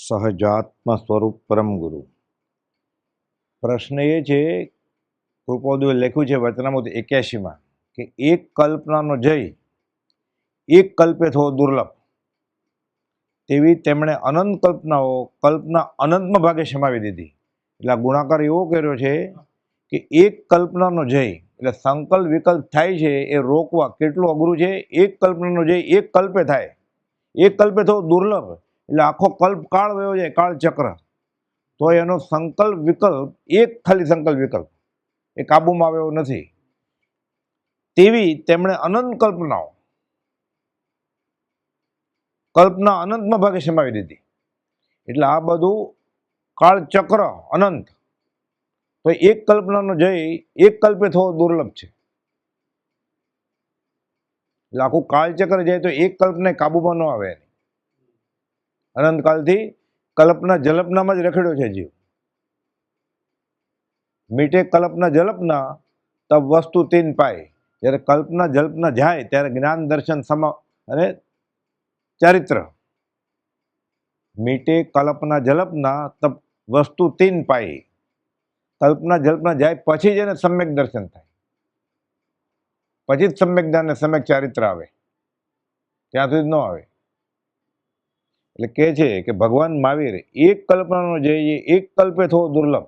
સહજાત્મ સ્વરૂપ પરમ ગુરુ. પ્રશ્ન એ છે, કૃપોદુએ લખ્યું છે વચનામૃત 81માં કે એક કલ્પનાનો જય એક કલ્પે થવો દુર્લભ, તેવી તેમણે અનંત કલ્પના અનંતમાં ભાગે સમાવી દીધી. એટલે આ ગુણાકાર એવો કર્યો છે કે એક કલ્પનાનો જય એટલે સંકલ્પ વિકલ્પ થાય છે એ રોકવા કેટલું અઘરું છે. એક કલ્પનાનો જય એક કલ્પે થાય, એક કલ્પે થવો દુર્લભ એટલે આખો કલ્પ કાળ વયો જાય, કાળ ચક્ર, તો એનો સંકલ્પ વિકલ્પ એક ખાલી સંકલ્પ વિકલ્પ એ કાબુમાં આવ્યો નથી. તેવી તેમણે અનંત કલ્પના અનંતમાં ભાગે સમાવી દીધી. એટલે આ બધું કાળચક્ર અનંત, તો એક કલ્પનાનો જય એક કલ્પે થવો દુર્લભ છે. એટલે આખું કાળચક્ર જાય તો એક કલ્પને કાબુમાં ન આવે. અનંતકાળથી કલ્પના જલ્પનામાં જ રખડ્યો છે જીવ. મીટે કલ્પના જલ્પના તબ વસ્તુ તીન પાય. જ્યારે કલ્પના જલ્પના જાય ત્યારે જ્ઞાન દર્શન અને ચારિત્ર. મીટે કલ્પના જલ્પના તબ વસ્તુ તીન પાય. કલ્પના જલ્પના જાય પછી જ એને સમ્યક દર્શન થાય, પછી જ સમ્યક જ્ઞાન ને સમ્યક ચારિત્ર આવે, ત્યાં સુધી ન આવે. એટલે કહે છે કે ભગવાન મહાવીર એક કલ્પનાનો જય એક કલ્પે થવો દુર્લભ.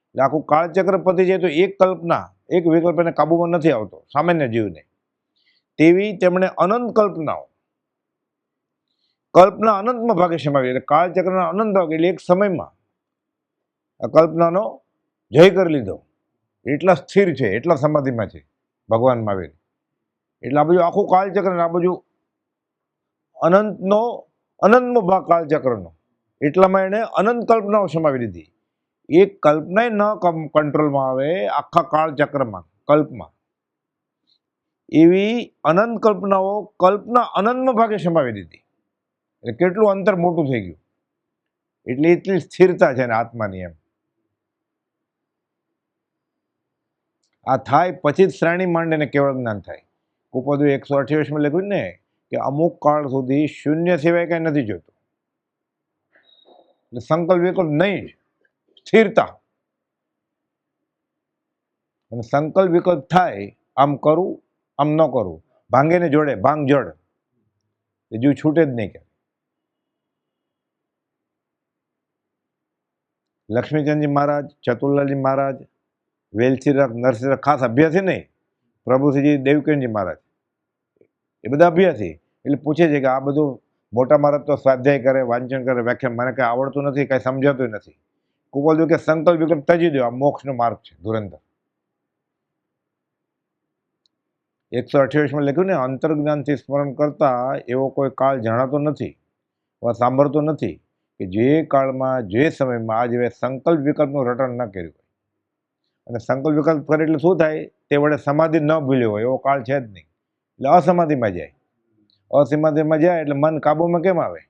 એટલે આખું કાળચક્ર પતી જાય તો એક કલ્પના એક વિકલ્પ એને કાબુમાં નથી આવતો સામાન્ય જીવને. તેવી તેમણે અનંત કલ્પના અનંતમાં ભાગે સમાવી. એટલે કાળચક્રના અનંત ભાગ એટલે એક સમયમાં આ કલ્પનાનો જય કરી લીધો. એટલા સ્થિર છે, એટલા સમાધિમાં છે ભગવાન મહાવીર. એટલે આ બધું આખું કાળચક્ર, આ બધું અનંતનો ભાગ કાળચક્રનો, એટલામાં એને અનંત કલ્પનાઓ સમાવી દીધી. એક કલ્પના ન કંટ્રોલમાં આવે આખા કાળચક્રમાં કલ્પમાં, એવી અનંત કલ્પનાઓ કલ્પના અનંતમાં ભાગે સમાવી દીધી. એટલે કેટલું અંતર મોટું થઈ ગયું. એટલે એટલી સ્થિરતા છે ને આત્માની. એમ આ થાય પછી જ શ્રેણી માંડીને કેવળ જ્ઞાન થાય. કુપોદુ 128માં લખ્યું ને કે અમુક કાળ સુધી શૂન્ય સિવાય કઈ નથી જોતું. એટલે સંકલ્પ વિકલ્પ નહીં જ, સ્થિરતા. અને સંકલ્પ વિકલ્પ થાય, આમ કરું આમ ન કરું, ભાંગે ને જોડે ભાંગ જડ, એ જીવ છૂટે જ નહીં. કે લક્ષ્મીચંદજી મહારાજ, ચતુરલાલજી મહારાજ, વેલસિંહ નરસિંહ ખાસ અભ્યાસી નહીં, પ્રભુસિંહજી દેવકીનજી મહારાજ, એ બધા અભ્યાસી. એટલે પૂછે છે કે આ બધું મોટા મહારાજ તો સ્વાધ્યાય કરે, વાંચન કરે, વ્યાખ્યા, મને કઈ આવડતું નથી, કઈ સમજાતું નથી. કુપોદુ કે સંકલ્પ વિકલ્પ તજી દો, આ મોક્ષનો માર્ગ છે ધુરંધર. 128માં લખ્યું ને અંતર્જ્ઞાનથી સ્મરણ કરતા એવો કોઈ કાળ જણાતો નથી, સાંભળતો નથી કે જે કાળમાં જે સમયમાં આ જેવા સંકલ્પ વિકલ્પનું રટણ ન કર્યું હોય. અને સંકલ્પ વિકલ્પ કરે એટલે શું થાય? તે વડે સમાધિ ન ભૂલ્યો હોય એવો કાળ છે જ નહીં. એટલે અસમાધિમાં જાય. અસમાધિમાં જાય એટલે મન કાબુમાં કેમ આવે?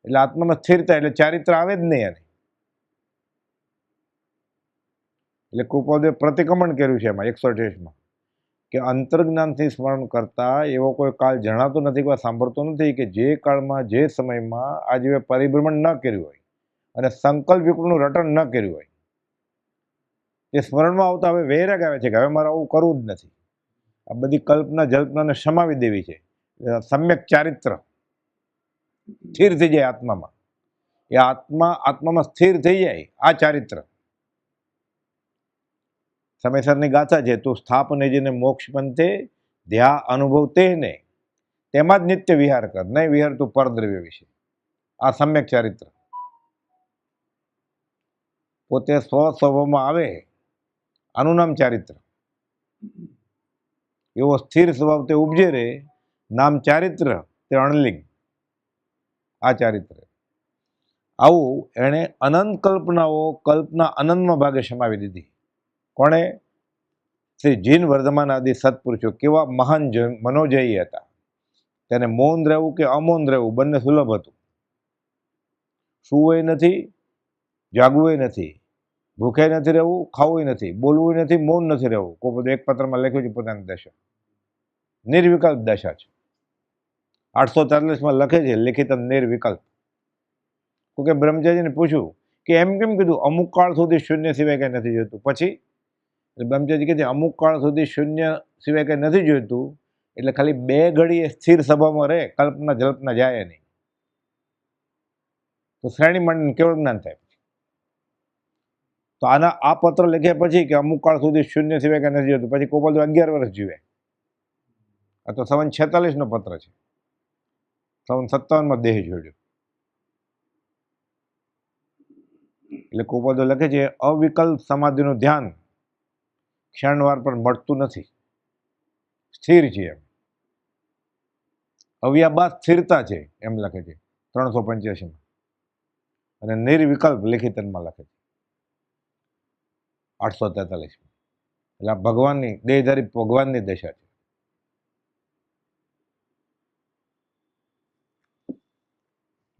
એટલે આત્મામાં સ્થિરતા, એટલે ચારિત્ર આવે જ નહીં એને. એટલે કૃપોદે પ્રતિક્રમણ કર્યું છે એમાં 128માં કે અંતર્જ્ઞાનથી સ્મરણ કરતા એવો કોઈ કાળ જણાતો નથી, કોઈ સાંભળતો નથી કે જે કાળમાં જે સમયમાં આ જેવે પરિભ્રમણ ન કર્યું હોય અને સંકલ્પ વિકલ્પનું રટણ ન કર્યું હોય. એ સ્મરણમાં આવતા હવે વૈરાગ આવે છે કે હવે મારે આવું કરવું જ નથી. આ બધી કલ્પના જલ્પનાને સમાવી દેવી છે. સમ્યક ચારિત્ર સ્થિર થઈ જાય આત્મામાં. એ આત્મામાં સ્થિર થઈ જાય આ ચારિત્ર. સમયસરની ગાથા છે, તું સ્થાપને જેને મોક્ષ પંથે ધ્યા અનુભવ તેને, તેમાં જ નિત્ય વિહાર કર, નહીં વિહાર તું પરદ્રવ્ય વિશે. આ સમ્યક ચારિત્ર પોતે સ્વસ્વભાવમાં આવે, આનું નામ ચારિત્ર. એવો સ્થિર સ્વભાવ તે ઉપજે રે, નામ ચારિત્ર તે અણલિંગ. આ ચારિત્ર આવું એણે અનંત કલ્પના અનંતમાં ભાગે સમાવી દીધી. કોણે? શ્રી જીન વર્ધમાન આદિ સત્પુરુષો. કેવા મહાન મનોજયી હતા. તેને મૌન રહેવું કે અમૌન રહેવું બંને સુલભ હતું. સુવું નથી, જાગવું નથી, ભૂખે નથી રહેવું, ખાવું નથી, બોલવું નથી, મૌન નથી રહેવું. કોઈ બધું એક પત્રમાં લખ્યું છે પોતાની દશા. નિર્વિકલ્પ દશા છે. 844માં લખે છે લિખિત નિર્વિકલ્પ. કોકે બ્રહ્મચારીને પૂછ્યું કે એમ કેમ કીધું અમુક કાળ સુધી શૂન્ય સિવાય કંઈ નથી જોઈતું? પછી બ્રહ્મચારી કહે અમુક કાળ સુધી શૂન્ય સિવાય કંઈ નથી જોઈતું, એટલે ખાલી 2 ઘડી એ સ્થિર સભામાં રહે, કલ્પના જલ્પના જાય નહીં, તો શ્રેણી માંડીને કેવળ જ્ઞાન થાય. તો આ પત્ર લખ્યા પછી કે અમુક કાળ સુધી શૂન્ય સિવાય કંઈ નથી જોઈતું, પછી ગોપાલદેવ 11 વર્ષ જીવે. આ તો 46નો પત્ર છે. 57માં દેહ છોડ્યો. એટલે ગોપાલદેવ લખે છે અવિકલ્પ સમાધિનું ધ્યાન ક્ષણવાર પર મળતું નથી, સ્થિર છે એમ. અવ્યાબાદ સ્થિરતા છે એમ લખે છે 385માં. અને નિર્વિકલ્પ લેખિતનમાં લખે છે 843. એટલે આ ભગવાનની દેહધારી ભગવાનની દશા છે.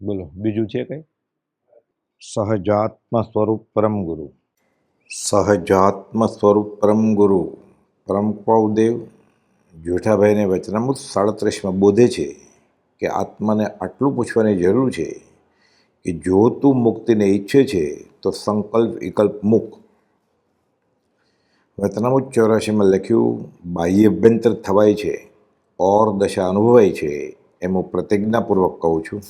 બોલો બીજું છે કઈ? સહજાત્મ સ્વરૂપ પરમ ગુરુ. સહજાત્મ સ્વરૂપ પરમ ગુરુ પરમ કૃપાદેવ જેઠાભાઈને વચનામૃત 37માં બોધે છે કે આત્માને આટલું પૂછવાની જરૂર છે કે જો તું મુક્તિને ઈચ્છે છે તો સંકલ્પ વિકલ્પ મુક્ત. વચનામૃત 84માં લખ્યું બાહ્ય અભ્યંતર થવાય છે ઓર દશા અનુભવાય છે એમ હું પ્રતિજ્ઞાપૂર્વક કહું છું.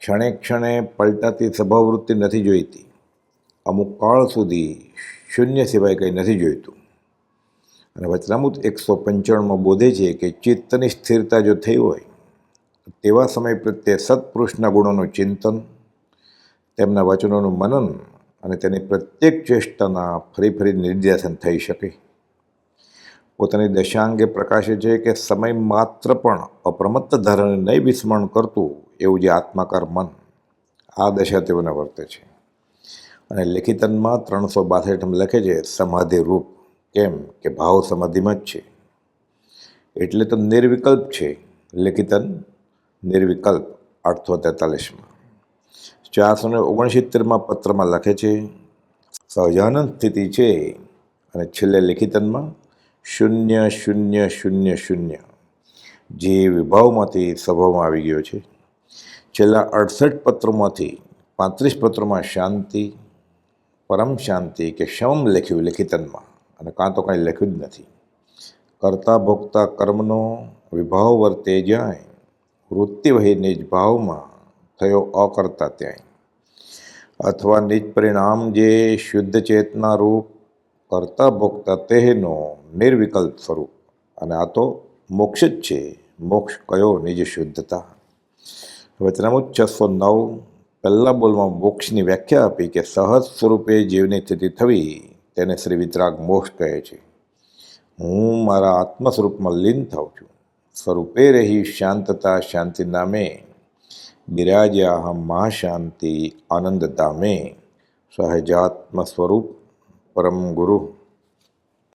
ક્ષણે ક્ષણે પલટાતી સ્વભાવવૃત્તિ નથી જોઈતી. અમુક કાળ સુધી શૂન્ય સિવાય કંઈ નથી જોઈતું. અને વચનામૃત 195માં બોધે છે કે ચિત્તની સ્થિરતા જો થઈ હોય તેવા સમય પ્રત્યે સત્પુરુષના ગુણોનું ચિંતન, તેમના વચનોનું મનન અને તેની પ્રત્યેક ચેષ્ટાના ફરી ફરી નિર્ધ્યાસન થઈ શકે. પોતાની દશા અંગે પ્રકાશે છે કે સમય માત્ર પણ અપ્રમત્ત ધારણે નહીં વિસ્મરણ કરતું એવું જે આત્માકાર મન, આ દશા તેઓને વર્તે છે. અને લેખિતનમાં 362માં લખે છે સમાધિ રૂપ. કેમ કે ભાવ સમાધિમાં જ છે, એટલે તો નિર્વિકલ્પ છે. લેખિતન નિર્વિકલ્પ 843માં. 469માં પત્રમાં લખે છે સહજાનંદ સ્થિતિ છે. અને છેલ્લે લેખિતનમાં 0 0 0 0 જે વિભાવમાંથી સ્વભાવમાં આવી ગયો છે. છેલ્લા 68 પત્રોમાંથી 35 પત્રોમાં શાંતિ, પરમ શાંતિ કે શમ લખ્યું લેખિતનમાં, અને કાં તો કાંઈ લખ્યું જ નથી. કરતા ભોગતા કર્મનો વિભાવ વર્તે જાય, વૃત્તિ વહી નિજ ભાવમાં થયો અકર્તા ત્યાંય. અથવા નિજ પરિણામ જે શુદ્ધ ચેતના રૂપ કરતા ભોગતા તેનો નિર્વિકલ્પ સ્વરૂપ. અને આ તો મોક્ષ જ છે. મોક્ષ કયો? નિજ શુદ્ધતા. વચનામૃત 609 પહેલા બોલમાં મોક્ષની વ્યાખ્યા આપી કે સહજ સ્વરૂપે જીવની સ્થિતિ થવી તેને શ્રી વિતરાગ મોક્ષ કહે છે. હું મારા આત્મ સ્વરૂપમાં લીન થાઉં છું. સ્વરૂપે રહી શાંતતા શાંતિ નામે, બિરાજ્યા મહાશાંતિ આનંદ ધામે. સહજાત્મ સ્વરૂપ પરમ ગુરુ.